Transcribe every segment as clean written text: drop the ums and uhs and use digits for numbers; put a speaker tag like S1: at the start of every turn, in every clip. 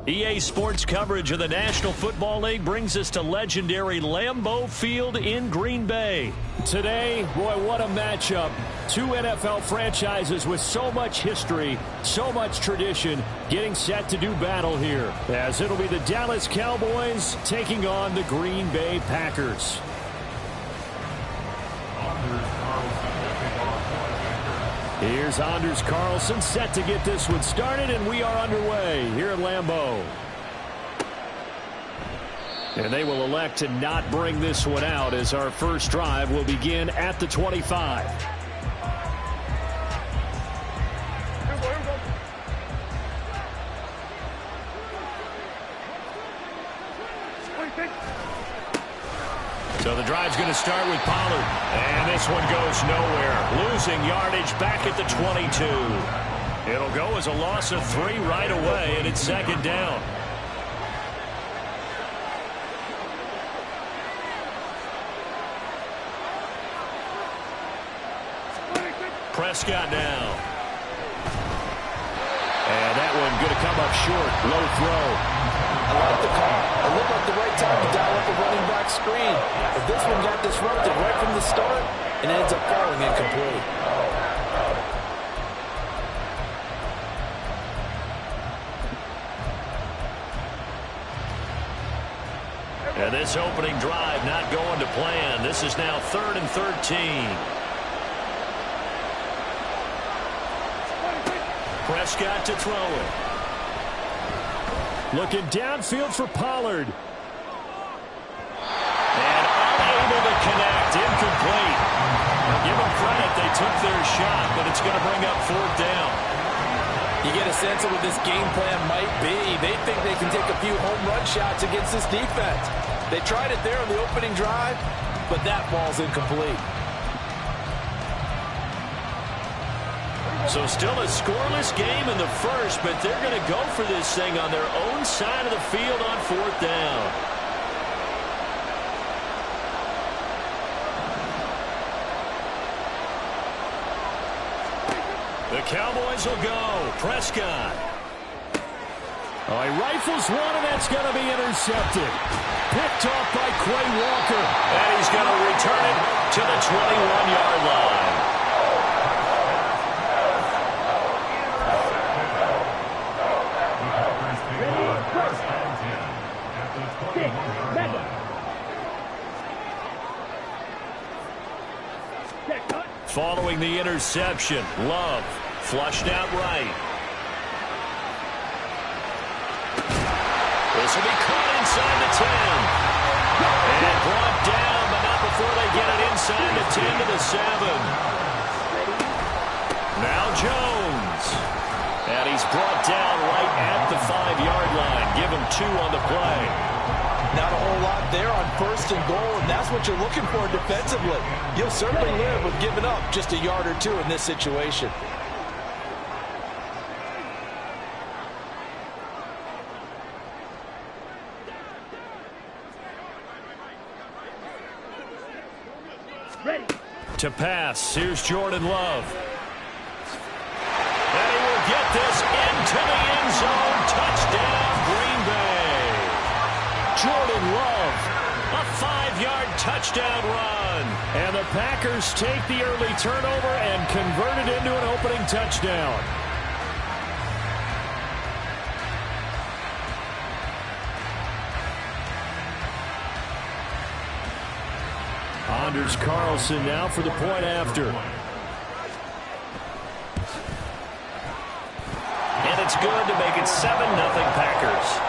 S1: EA Sports coverage of the National Football League brings us to legendary Lambeau Field in Green Bay. Today, boy, what a matchup. Two NFL franchises with so much history, so much tradition, getting set to do battle here, as it'll be the Dallas Cowboys taking on the Green Bay Packers. Here's Anders Carlson set to get this one started, and we are underway here at Lambeau. And they will elect to not bring this one out as our first drive will begin at the 25. So the drive's going to start with Pollard. And this one goes nowhere. Losing yardage back at the 22. It'll go as a loss of 3 right away, and it's second down. Prescott now. And that one going to come up short. Low throw.
S2: I like the call. It looked like the right time to dial up a running back screen. But this one got disrupted right from the start and ends up falling incomplete.
S1: And this opening drive not going to plan. This is now 3rd and 13. Prescott to throw it. Looking downfield for Pollard. And unable to connect. Incomplete. Give them credit. They took their shot, but it's going to bring up 4th down.
S2: You get a sense of what this game plan might be. They think they can take a few home run shots against this defense. They tried it there on the opening drive, but that ball's incomplete.
S1: So still a scoreless game in the first, but they're going to go for this thing on their own side of the field on 4th down. The Cowboys will go. Prescott. Oh, he rifles one, and that's going to be intercepted. Picked off by Quay Walker. And he's going to return it to the 21-yard line. Following the interception, Love flushed out right. This will be caught inside the 10. And brought down, but not before they get it inside the 10 to the 7. Now Jones. And he's brought down right at the 5-yard line. Give him 2 on the play.
S2: Not a whole lot there on 1st and goal, and that's what you're looking for defensively. You'll certainly live with giving up just a yard or 2 in this situation.
S1: Ready. To pass, here's Jordan Love. And he will get this into the end zone. Touchdown, Green Bay. Jordan Love, a 5-yard touchdown run. And the Packers take the early turnover and convert it into an opening touchdown. Anders Carlson now for the point after. And it's good to make it 7-0 Packers.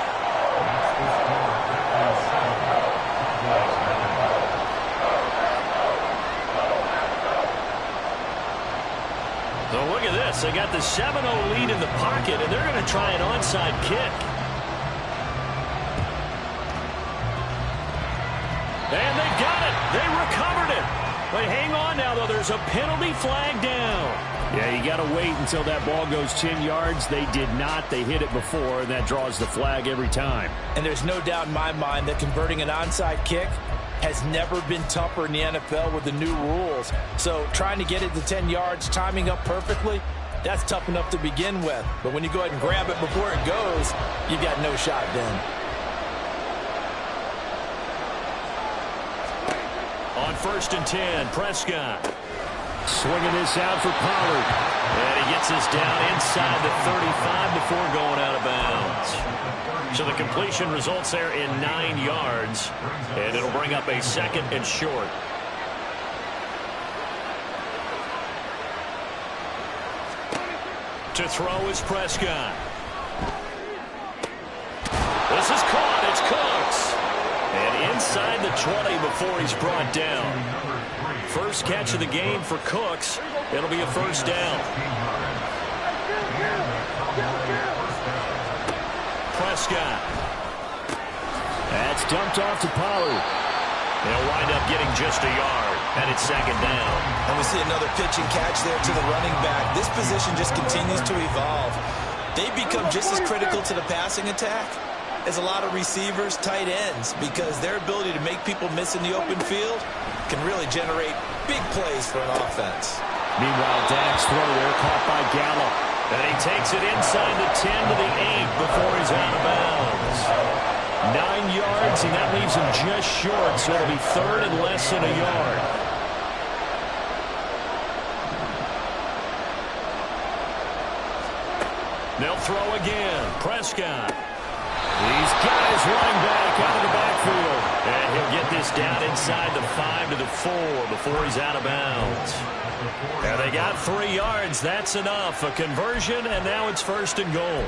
S1: So look at this. They got the 7-0 lead in the pocket, and they're going to try an onside kick. And they got it. They recovered it. But hang on now, though. There's a penalty flag down. Yeah, you got to wait until that ball goes 10 yards. They did not. They hit it before, and that draws the flag every time.
S2: And there's no doubt in my mind that converting an onside kick has never been tougher in the NFL with the new rules. So trying to get it to 10 yards, timing up perfectly, That's tough enough to begin with. But when you go ahead and grab it before it goes, you've got no shot then.
S1: On 1st and 10, Prescott. Swinging this out for Pollard. And he gets this down inside the 35 before going out of bounds. So the completion results there in 9 yards. And it'll bring up a 2nd and short. To throw is Prescott. This is caught. It's Cooks. And inside the 20 before he's brought down. First catch of the game for Cooks. It'll be a 1st down. Prescott. That's dumped off to Pollard. They'll wind up getting just a yard. And it's 2nd down.
S2: And we see another pitch and catch there to the running back. This position just continues to evolve. They become just as critical to the passing attack as a lot of receivers, tight ends, because their ability to make people miss in the open field can really generate big plays for an offense.
S1: Meanwhile, Dak's throw there caught by Gallup. And he takes it inside the 10 to the 8 before he's out of bounds. 9 yards, and that leaves him just short, so it'll be 3rd and less than a yard. They'll throw again. Prescott. These guys running back out of the backfield. And he'll get this down inside the 5 to the 4 before he's out of bounds. And they got 3 yards. That's enough. A conversion, and now it's 1st and goal.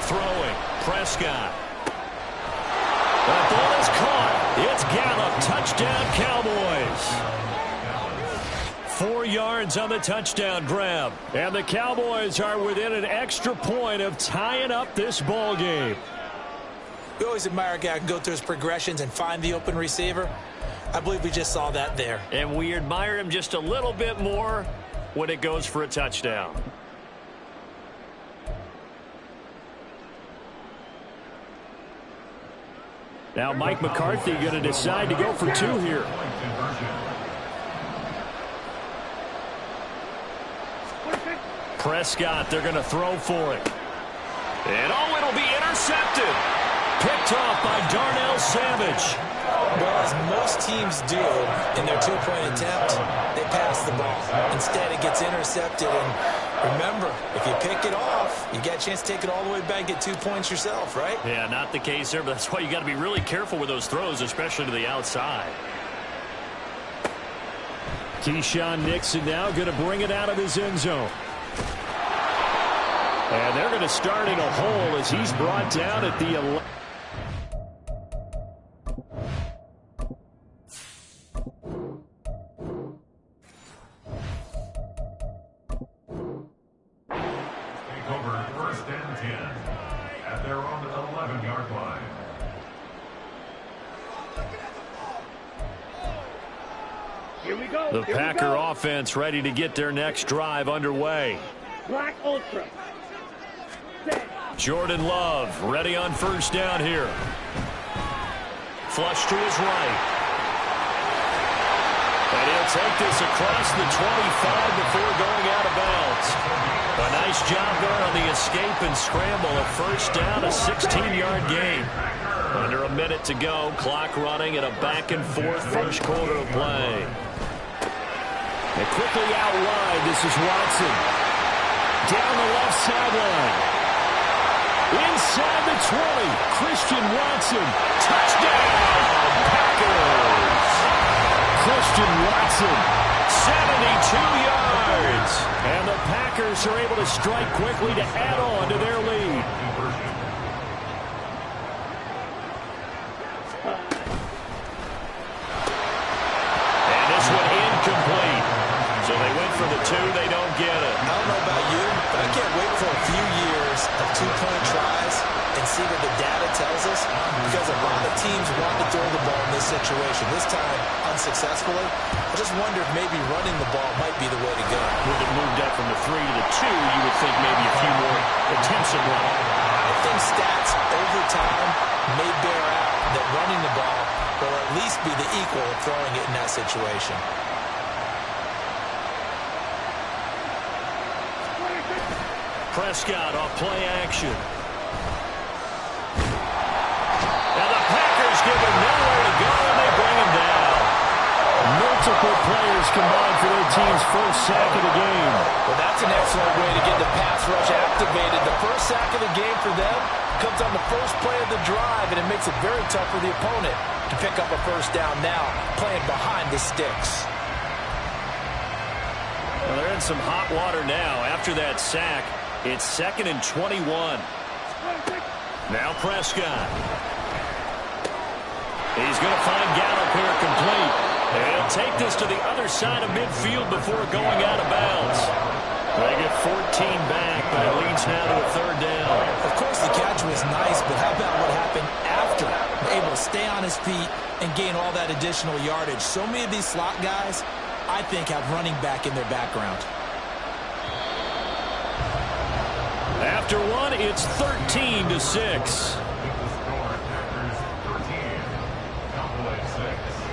S1: Throwing, Prescott. The ball is caught. It's Gallup. Touchdown, Cowboys. 4 yards on the touchdown grab. And the Cowboys are within an extra point of tying up this ball game.
S2: We always admire a guy who can go through his progressions and find the open receiver. I believe we just saw that there.
S1: And we admire him just a little bit more when it goes for a touchdown. Now Mike McCarthy going to decide to go for 2 here. Prescott, they're going to throw for it. And oh, it'll be intercepted. Picked off by Darnell Savage.
S2: Well, as most teams do in their 2-point attempt, they pass the ball. Instead, it gets intercepted. And remember, if you pick it off, you get a chance to take it all the way back and get 2 points yourself, right?
S1: Yeah, not the case there, but that's why you got to be really careful with those throws, especially to the outside. Keyshawn Nixon now going to bring it out of his end zone. And they're going to start in a hole as he's brought down at the 11.
S3: Over 1st and 10 at their own 11-yard line.
S4: Here we go.
S1: The Packer offense ready to get their next drive underway.
S4: Black Ultra.
S1: Jordan Love ready on 1st down here. Flush to his right. And he'll take this across the 25 before going out of bounds. A nice job there on the escape and scramble. A 1st down, a 16-yard gain. Under a minute to go. Clock running in a back-and-forth 1st quarter of play. And quickly out wide, this is Watson. Down the left sideline. Inside the 20, Christian Watson. Touchdown, Packers. Christian Watson, 72 yards. And the Packers are able to strike quickly to add on to their lead. And this one incomplete. So they went for the 2, they don't get it.
S2: I don't know about you, but I can't wait for a few years of 2-point tries and see what the data tells us? Because a lot of teams want to throw the ball in this situation. This time, unsuccessfully. I just wonder if maybe running the ball might be the way to go.
S1: With it moved up from the 3 to the 2, you would think maybe a few more attempts at running.
S2: I think stats over time may bear out that running the ball will at least be the equal of throwing it in that situation.
S1: Prescott off play action. And the Packers give him nowhere to go, and they bring him down. Multiple players combined for their team's first sack of the game.
S2: Well, that's an excellent way to get the pass rush activated. The first sack of the game for them comes on the first play of the drive, and it makes it very tough for the opponent to pick up a first down now, playing behind the sticks.
S1: Well, they're in some hot water now. After that sack, it's 2nd and 21. Now Prescott. He's going to find Gallup here complete. And he'll take this to the other side of midfield before going out of bounds. They get 14 back, but it leads now to a 3rd down.
S2: Of course, the catch was nice, but how about what happened after? Able to stay on his feet and gain all that additional yardage. So many of these slot guys, I think, have running back in their background.
S1: After one, it's 13 to 6.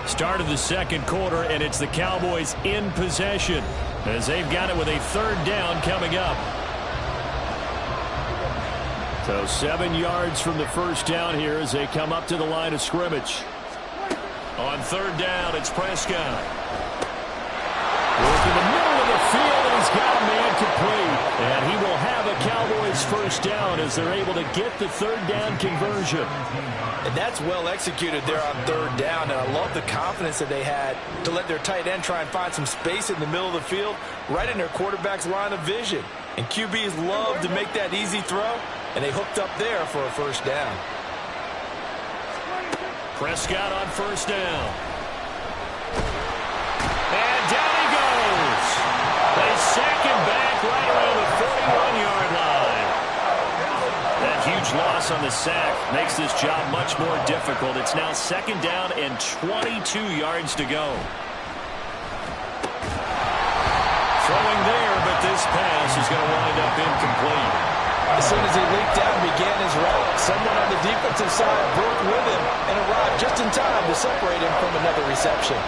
S1: Start of the second quarter, and it's the Cowboys in possession as they've got it with a 3rd down coming up. So 7 yards from the first down here as they come up to the line of scrimmage. On 3rd down, it's Prescott. Working the middle of the field, and he's got a man complete. And he will have a Cowboys first down as they're able to get the 3rd down conversion.
S2: And that's well executed there on 3rd down. And I love the confidence that they had to let their tight end try and find some space in the middle of the field, right in their quarterback's line of vision. And QBs love to make that easy throw, and they hooked up there for a first down.
S1: Prescott on 1st down. And down he goes. They sack him back right around the 41-yard line. That huge loss on the sack makes this job much more difficult. It's now 2nd down and 22 yards to go. Throwing there, but this pass is going to wind up incomplete.
S2: As soon as he leaped out and began his route, someone on the defensive side broke with him and arrived just in time to separate him from another reception.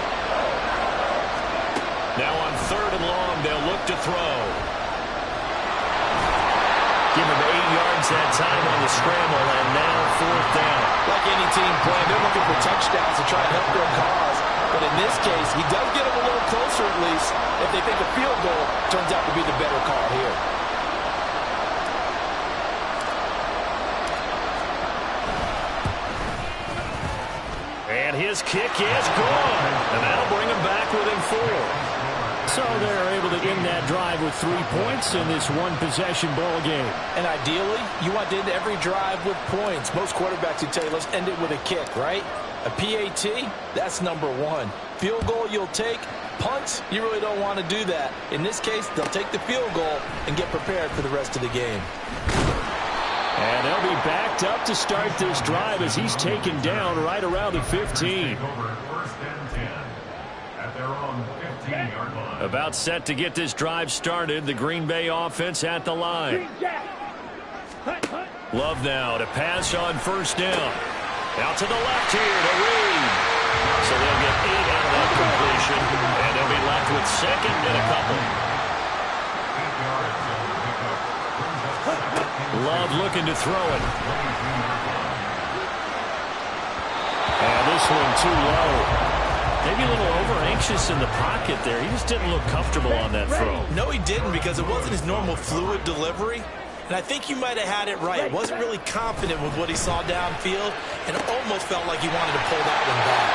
S1: Now on 3rd and long, they'll look to throw. Give him 8 yards that time on the scramble, and now 4th down.
S2: Like any team playing, they're looking for touchdowns to try and help their cause. But in this case, he does get them a little closer at least if they think a field goal turns out to be the better call here.
S1: And his kick is good. And that'll bring him back within 4. So they're able to end that drive with 3 points in this one-possession ball game.
S2: And ideally, you want to end every drive with points. Most quarterbacks would tell you, let's end it with a kick, right? A PAT, that's number 1. Field goal you'll take. Punts, you really don't want to do that. In this case, they'll take the field goal and get prepared for the rest of the game.
S1: And they'll be backed up to start this drive as he's taken down right around the 15. About set to get this drive started. The Green Bay offense at the line. Love now to pass on 1st down. Out to the left here to Reed. So they'll get 8 out of that completion. And they'll be left with 2nd and a couple. Love looking to throw it. And this one too low. Maybe a little over-anxious in the pocket there. He just didn't look comfortable on that throw.
S2: No, he didn't, because it wasn't his normal fluid delivery. And I think you might have had it right. Wasn't really confident with what he saw downfield, and it almost felt like he wanted to pull that one back.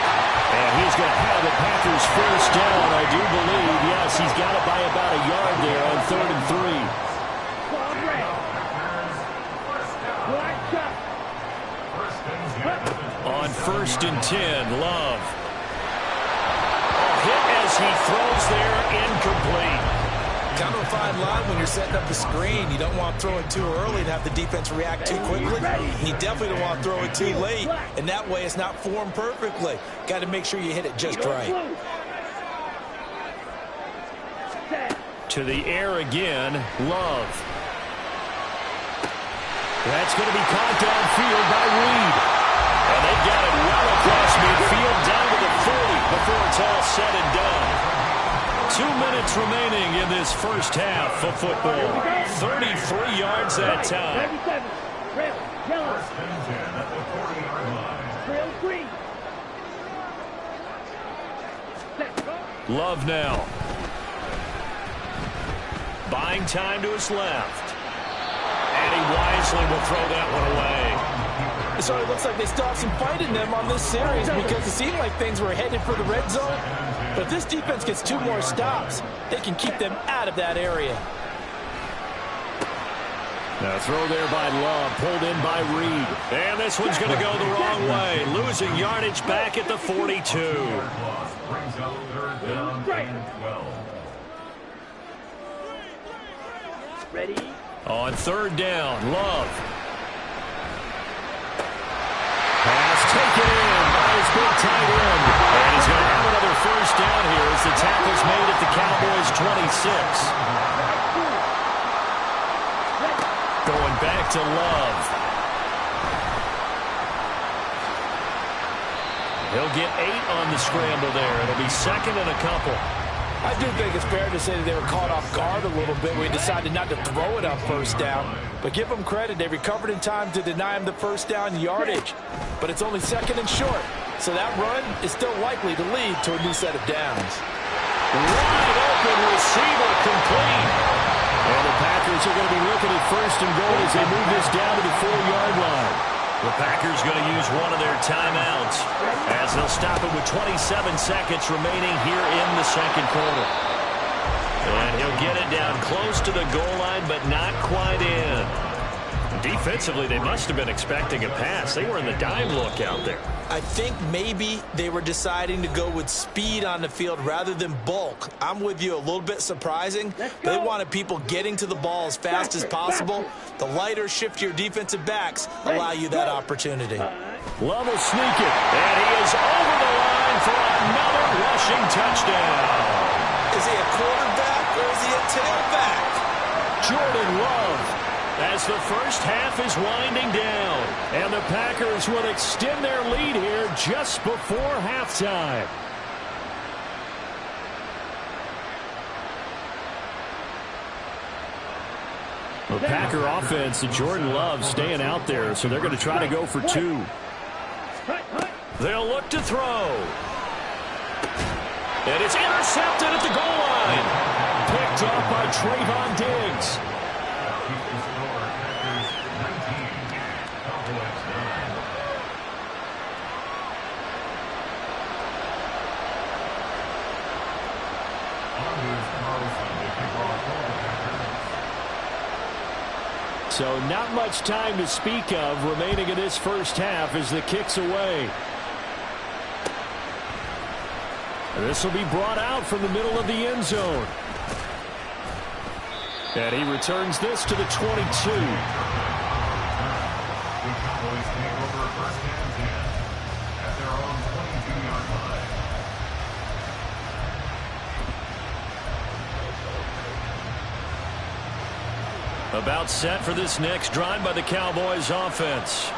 S1: And he's going to have the Packers first down, I do believe. Yes, he's got it by about a yard there on 3rd and 3. On 1st and 10, Love. A hit as he throws there, incomplete.
S2: Kind of a fine line when you're setting up a screen. You don't want to throw it too early and have the defense react too quickly. And you definitely don't want to throw it too late. And that way it's not formed perfectly. Got to make sure you hit it just right.
S1: To the air again, Love. That's going to be caught downfield by Reed. And they've got it well across midfield down to the 40 before it's all said and done. 2 minutes remaining in this first half of football. 33 yards that time.
S3: First and 10 at the 40-yard line.
S1: Love now. Buying time to his left. And he wisely will throw that one away.
S2: So it looks like they still have some fight in them on this series because it seemed like things were headed for the red zone. But if this defense gets 2 more stops, they can keep them out of that area.
S1: Now throw there by Love, pulled in by Reed. And this one's going to go the wrong way. Losing yardage back at the 42.
S3: Brings out third down and 12.
S4: Ready?
S1: On third down, Love. Pass taken in by his big tight end. And he's going to have another first down here as the tackle's made at the Cowboys' 26. Going back to Love. He'll get 8 on the scramble there. It'll be second and a couple.
S2: I do think it's fair to say that they were caught off guard a little bit when we decided not to throw it on first down. But give them credit. They recovered in time to deny him the first down yardage. But it's only second and short. So that run is still likely to lead to a new set of downs.
S1: Wide open receiver complete. And the Packers are going to be looking at first and goal as they move this down to the 4-yard line. The Packers going to use one of their timeouts as they'll stop it with 27 seconds remaining here in the second quarter. And he'll get it down close to the goal line, but not quite in. Defensively, they must have been expecting a pass. They were in the dime look out there.
S2: I think maybe they were deciding to go with speed on the field rather than bulk. I'm with you, a little bit surprising. They wanted people getting to the ball as fast as possible. The lighter, shiftier defensive backs allow you that opportunity.
S1: Love will sneak it, and he is over the line for another rushing touchdown.
S2: Is he a quarterback or is he a tailback?
S1: Jordan Love, as the first half is winding down, and the Packers will extend their lead here just before halftime. The Packer offense and Jordan Love staying out there, so they're going to try to go for 2. They'll look to throw. And it's intercepted at the goal line. Picked up by Trayvon Diggs. So not much time to speak of remaining in this first half as the kick's away. This will be brought out from the middle of the end zone. And he returns this to the 22. About set for this next drive by the Cowboys offense.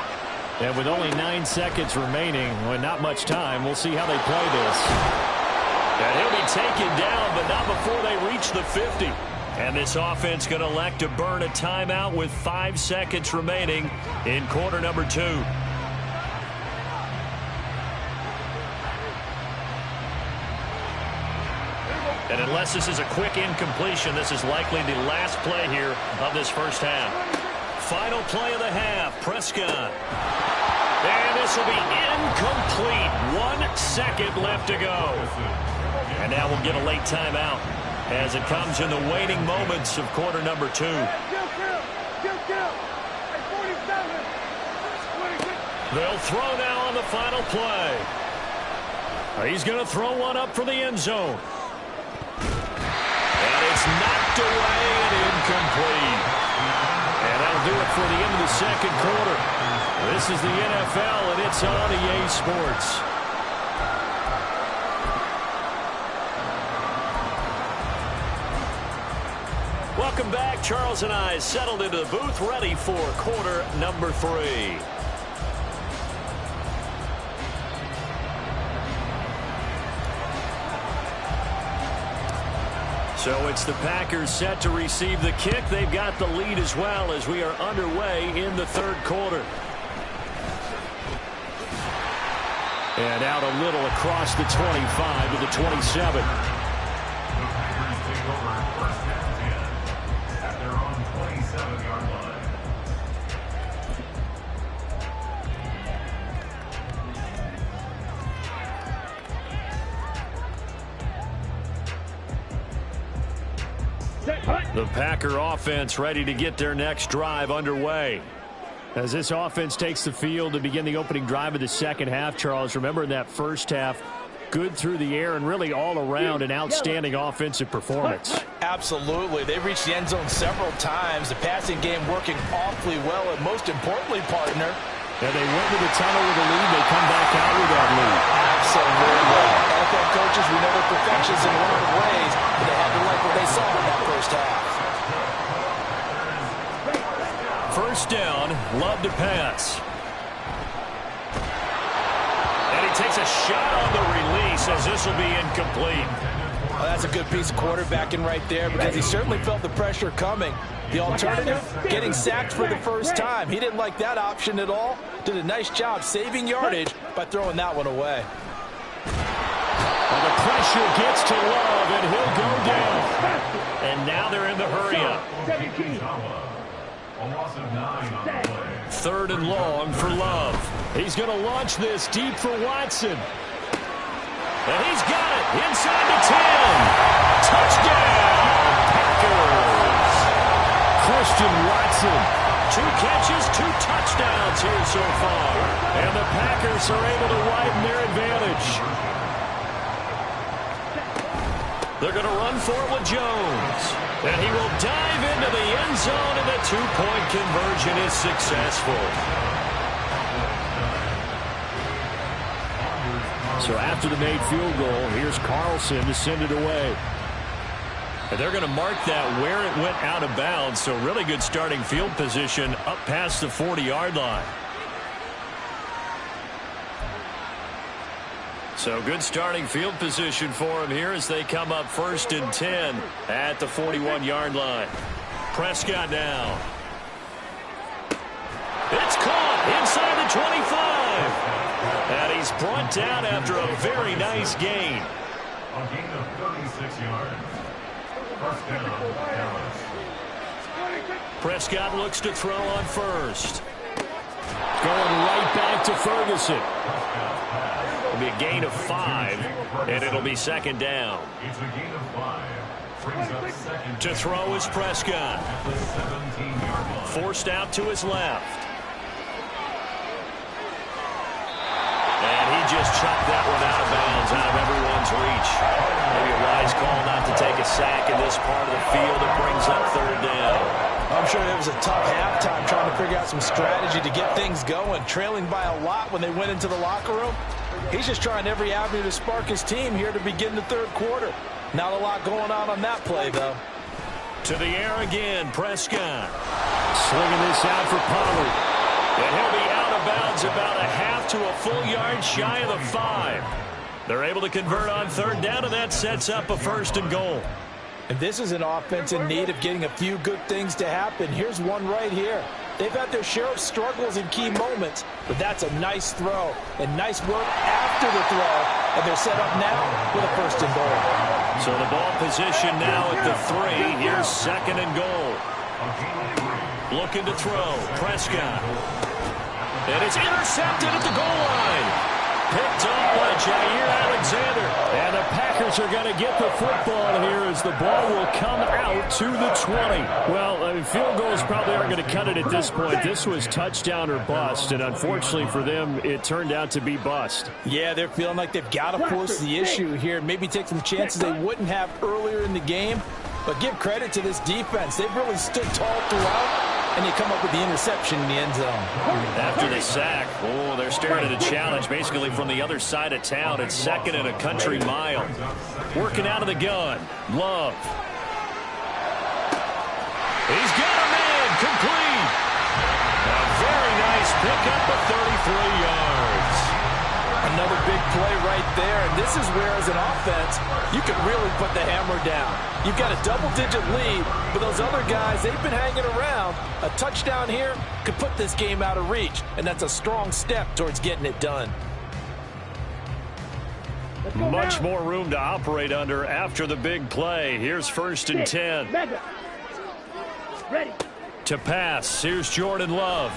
S1: And with only 9 seconds remaining, well, not much time, we'll see how they play this. And he'll be taken down, but not before they reach the 50. And this offense going to elect to burn a timeout with 5 seconds remaining in quarter number 2. And unless this is a quick incompletion, this is likely the last play here of this first half. Final play of the half, Prescott. And this will be incomplete. 1 second left to go. And now we'll get a late timeout as it comes in the waning moments of quarter number 2. They'll throw now on the final play. He's going to throw one up for the end zone. And it's knocked away and incomplete. And that'll do it for the end of the second quarter. This is the NFL, and it's on EA Sports. Welcome back. Charles and I settled into the booth, ready for quarter number 3. So it's the Packers set to receive the kick. They've got the lead as well as we are underway in the third quarter. And out a little across the 25 to the 27. The Packer offense ready to get their next drive underway. As this offense takes the field to begin the opening drive of the second half, Charles, remember in that first half, good through the air and really all around an outstanding offensive performance.
S2: Absolutely. They reached the end zone several times. The passing game working awfully well, and most importantly, partner,
S1: and they went to the tunnel with a lead. They come back out with that lead.
S2: Absolutely. NFL coaches, we know their perfections in a lot of ways, but they had to like what they saw in that first half.
S1: First down, Love to pass. And he takes a shot on the release as this will be incomplete.
S2: Oh, that's a good piece of quarterbacking right there because he certainly felt the pressure coming. The alternative, getting sacked for the first time. He didn't like that option at all. Did a nice job saving yardage by throwing that one away.
S1: Well, the pressure gets to Love, and he'll go down. And now they're in the hurry-up. Third and long for Love. He's going to launch this deep for Watson. And he's got it inside the 10. Touchdown, Packers. Christian Watson, 2 catches, 2 touchdowns here so far. And the Packers are able to widen their advantage. They're going to run for it with Jones. And he will dive into the end zone, and the 2-point conversion is successful. So after the made field goal, here's Carlson to send it away. And they're going to mark that where it went out of bounds. So really good starting field position up past the 40-yard line. So good starting field position for him here as they come up 1st and 10 at the 41-yard line. Prescott now. It's caught inside the 25. And he's brought down after a very nice gain.
S3: A gain of 36 yards. First down, Dallas.
S1: Prescott looks to throw on first. Going right back to Ferguson. It'll be a gain of 5, and it'll be 2nd down.
S3: It's a gain of 5. Brings up 2nd.
S1: To throw is Prescott.
S3: At the 17-yard line.
S1: Forced out to his left. And he just chopped that one out of bounds, out of everyone's reach. Maybe a wise call not to take a sack in this part of the field. It brings up 3rd down.
S2: I'm sure it was a tough halftime trying to figure out some strategy to get things going, trailing by a lot when they went into the locker room. He's just trying every avenue to spark his team here to begin the third quarter. Not a lot going on that play, though.
S1: To the air again, Prescott. Slinging this out for Pollard. And he'll be out of bounds about a half to a full yard shy of the 5. They're able to convert on 3rd down, and that sets up a 1st and goal.
S2: And this is an offense in need of getting a few good things to happen. Here's one right here. They've had their share of struggles in key moments, but that's a nice throw and nice work after the throw. And they're set up now with a 1st and goal.
S1: So the ball position now at the 3. Here's 2nd and goal. Looking to throw. Prescott. And it's intercepted at the goal line. Picked off by Jair Alexander. And the Packers are going to get the football here as the ball will come out to the 20. Well, I mean, field goals probably aren't going to cut it at this point. This was touchdown or bust, and unfortunately for them, it turned out to be bust.
S2: Yeah, they're feeling like they've got to force the issue here, maybe take some chances they wouldn't have earlier in the game. But give credit to this defense. They've really stood tall throughout, and they come up with the interception in the end zone.
S1: After the sack, they're staring at a challenge basically from the other side of town. It's 2nd and a country mile. Working out of the gun. Love. He's got a man. Complete. A very nice pickup of 33 yards.
S2: Another big play right there, and this is where, as an offense, you can really put the hammer down. You've got a double-digit lead, but those other guys, they've been hanging around. A touchdown here could put this game out of reach, and that's a strong step towards getting it done.
S1: Much more room to operate under after the big play. Here's 1st and 10.
S4: Ready.
S1: To pass, here's Jordan Love.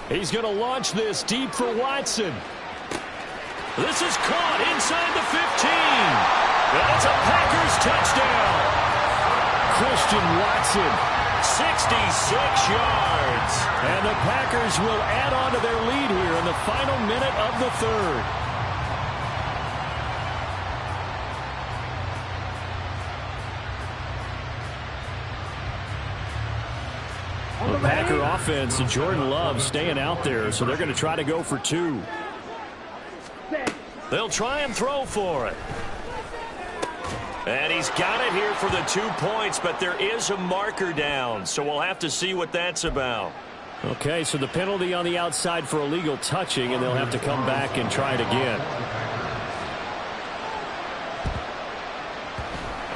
S1: He's going to launch this deep for Watson. This is caught inside the 15. And it's a Packers touchdown. Christian Watson, 66 yards. And the Packers will add on to their lead here in the final minute of the 3rd. The Packer offense and Jordan Love staying out there, so they're going to try to go for 2. They'll try and throw for it. And he's got it here for the 2 points, but there is a marker down, so we'll have to see what that's about. Okay, so the penalty on the outside for illegal touching, and they'll have to come back and try it again.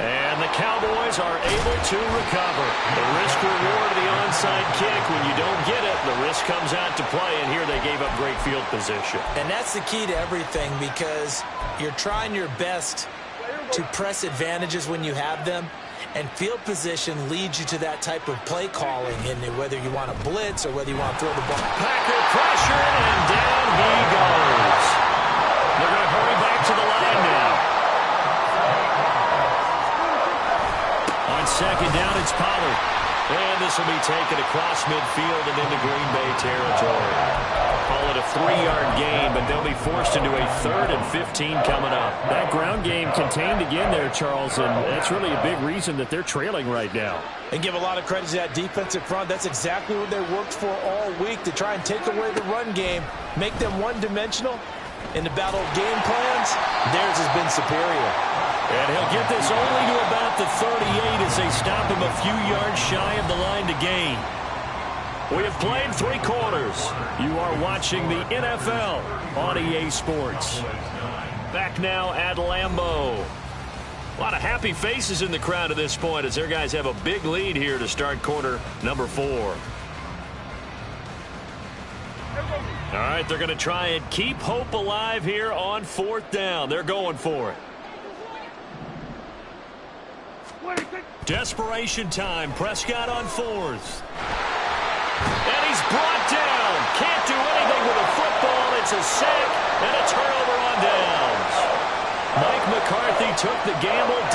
S1: And the Cowboys are able to recover. The risk-reward of the onside kick, when you don't get it, the risk comes out to play, and here they gave up great field position.
S2: And that's the key to everything, because you're trying your best to press advantages when you have them, and field position leads you to that type of play calling, in whether you want to blitz or whether you want to throw the ball.
S1: Packer pressure, and down he goes. They're going to hurry back to the line now. On 2nd down, it's Pollard. And this will be taken across midfield and into Green Bay territory. Call it a 3-yard gain, but they'll be forced into a 3rd and 15 coming up. That ground game contained again there, Charles, and that's really a big reason that they're trailing right now.
S2: And give a lot of credit to that defensive front. That's exactly what they worked for all week, to try and take away the run game, make them one-dimensional. In the battle of game plans, theirs has been superior.
S1: And he'll get this only to about the 38 as they stop him a few yards shy of the line to gain. We have played 3 quarters. You are watching the NFL on EA Sports. Back now at Lambeau. A lot of happy faces in the crowd at this point as their guys have a big lead here to start quarter number 4. All right, they're going to try and keep hope alive here on 4th down. They're going for it. Desperation time. Prescott on 4th. And he's brought down. Can't do anything with a football. It's a sack and a turnover on downs. Mike McCarthy took the gamble.